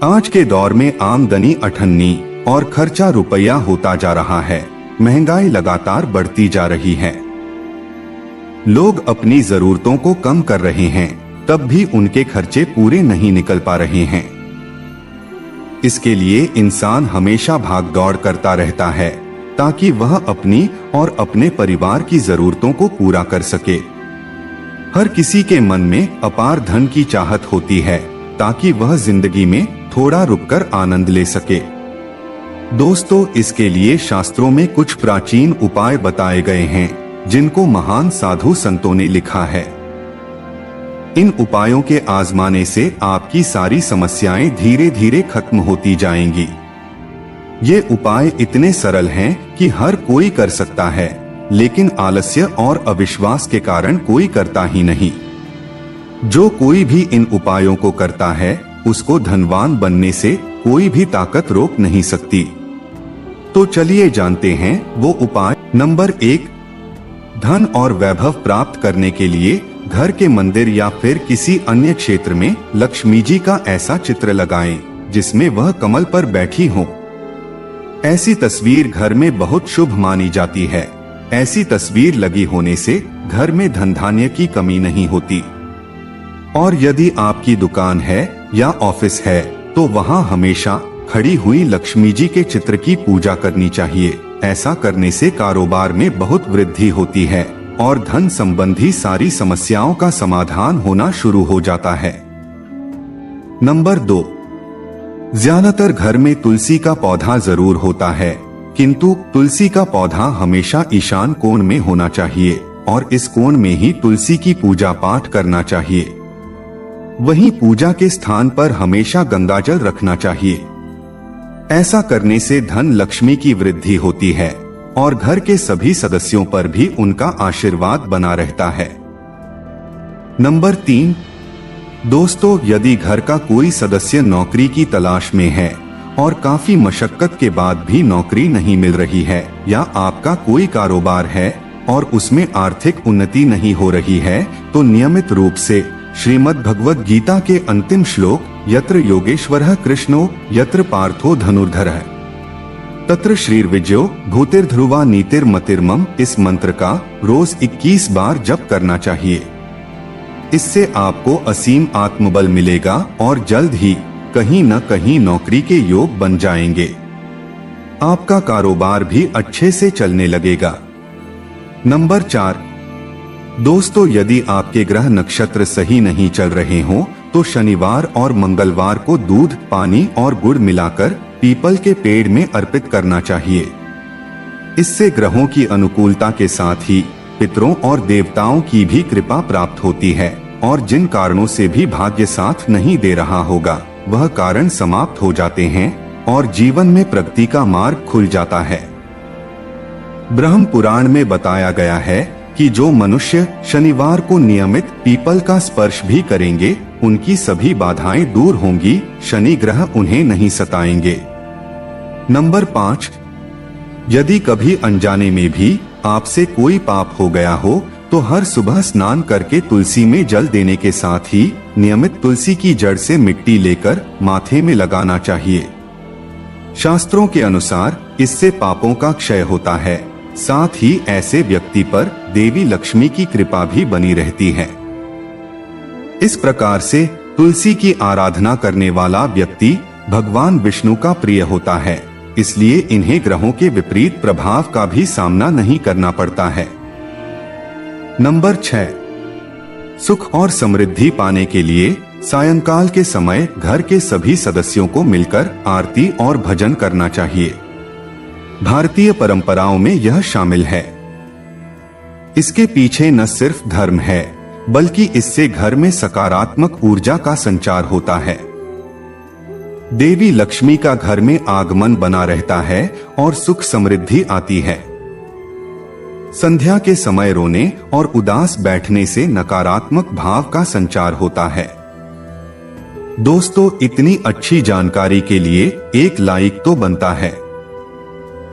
आज के दौर में आमदनी अठन्नी और खर्चा रुपया होता जा रहा है। महंगाई लगातार बढ़ती जा रही है। लोग अपनी जरूरतों को कम कर रहे हैं, तब भी उनके खर्चे पूरे नहीं निकल पा रहे हैं। इसके लिए इंसान हमेशा भागदौड़ करता रहता है ताकि वह अपनी और अपने परिवार की जरूरतों को पूरा कर सके। हर किसी के मन में अपार धन की चाहत होती है ताकि वह जिंदगी में थोड़ा रुककर आनंद ले सके। दोस्तों, इसके लिए शास्त्रों में कुछ प्राचीन उपाय बताए गए हैं जिनको महान साधु संतों ने लिखा है। इन उपायों के आजमाने से आपकी सारी समस्याएं धीरे धीरे खत्म होती जाएंगी। ये उपाय इतने सरल हैं कि हर कोई कर सकता है, लेकिन आलस्य और अविश्वास के कारण कोई करता ही नहीं। जो कोई भी इन उपायों को करता है उसको धनवान बनने से कोई भी ताकत रोक नहीं सकती। तो चलिए जानते हैं वो उपाय। नंबर 1, धन और वैभव प्राप्त करने के लिए घर के मंदिर या फिर किसी अन्य क्षेत्र में लक्ष्मी जी का ऐसा चित्र लगाएं जिसमें वह कमल पर बैठी हो। ऐसी तस्वीर घर में बहुत शुभ मानी जाती है। ऐसी तस्वीर लगी होने से घर में धन धान्य की कमी नहीं होती। और यदि आपकी दुकान है या ऑफिस है तो वहां हमेशा खड़ी हुई लक्ष्मी जी के चित्र की पूजा करनी चाहिए। ऐसा करने से कारोबार में बहुत वृद्धि होती है और धन संबंधी सारी समस्याओं का समाधान होना शुरू हो जाता है। नंबर 2, ज्यादातर घर में तुलसी का पौधा जरूर होता है, किंतु तुलसी का पौधा हमेशा ईशान कोण में होना चाहिए और इस कोण में ही तुलसी की पूजा पाठ करना चाहिए। वहीं पूजा के स्थान पर हमेशा गंगाजल रखना चाहिए। ऐसा करने से धन लक्ष्मी की वृद्धि होती है और घर के सभी सदस्यों पर भी उनका आशीर्वाद बना रहता है। नंबर 3, दोस्तों, यदि घर का कोई सदस्य नौकरी की तलाश में है और काफी मशक्कत के बाद भी नौकरी नहीं मिल रही है, या आपका कोई कारोबार है और उसमें आर्थिक उन्नति नहीं हो रही है, तो नियमित रूप से श्रीमद् भगवद गीता के अंतिम श्लोक यत्र योगेश्वरः कृष्णो यत्र पार्थो धनुर्धरः तत्र श्रीर्विजयो भूतिर्ध्रुवा नीतिर्मतिर्मम, इस मंत्र का रोज 21 बार जप करना चाहिए। इससे आपको असीम आत्मबल मिलेगा और जल्द ही कहीं न कहीं नौकरी के योग बन जाएंगे। आपका कारोबार भी अच्छे से चलने लगेगा। नंबर 4, दोस्तों, यदि आपके ग्रह नक्षत्र सही नहीं चल रहे हों तो शनिवार और मंगलवार को दूध, पानी और गुड़ मिलाकर पीपल के पेड़ में अर्पित करना चाहिए। इससे ग्रहों की अनुकूलता के साथ ही पितरों और देवताओं की भी कृपा प्राप्त होती है और जिन कारणों से भी भाग्य साथ नहीं दे रहा होगा वह कारण समाप्त हो जाते हैं और जीवन में प्रगति का मार्ग खुल जाता है। ब्रह्म पुराण में बताया गया है कि जो मनुष्य शनिवार को नियमित पीपल का स्पर्श भी करेंगे उनकी सभी बाधाएं दूर होंगी, शनि ग्रह उन्हें नहीं सताएंगे। नंबर 5, यदि कभी अनजाने में भी आपसे कोई पाप हो गया हो तो हर सुबह स्नान करके तुलसी में जल देने के साथ ही नियमित तुलसी की जड़ से मिट्टी लेकर माथे में लगाना चाहिए। शास्त्रों के अनुसार इससे पापों का क्षय होता है, साथ ही ऐसे व्यक्ति पर देवी लक्ष्मी की कृपा भी बनी रहती है। इस प्रकार से तुलसी की आराधना करने वाला व्यक्ति भगवान विष्णु का प्रिय होता है, इसलिए इन्हें ग्रहों के विपरीत प्रभाव का भी सामना नहीं करना पड़ता है। नंबर 6, सुख और समृद्धि पाने के लिए सायंकाल के समय घर के सभी सदस्यों को मिलकर आरती और भजन करना चाहिए। भारतीय परंपराओं में यह शामिल है। इसके पीछे न सिर्फ धर्म है बल्कि इससे घर में सकारात्मक ऊर्जा का संचार होता है। देवी लक्ष्मी का घर में आगमन बना रहता है और सुख समृद्धि आती है। संध्या के समय रोने और उदास बैठने से नकारात्मक भाव का संचार होता है। दोस्तों, इतनी अच्छी जानकारी के लिए एक लाइक तो बनता है।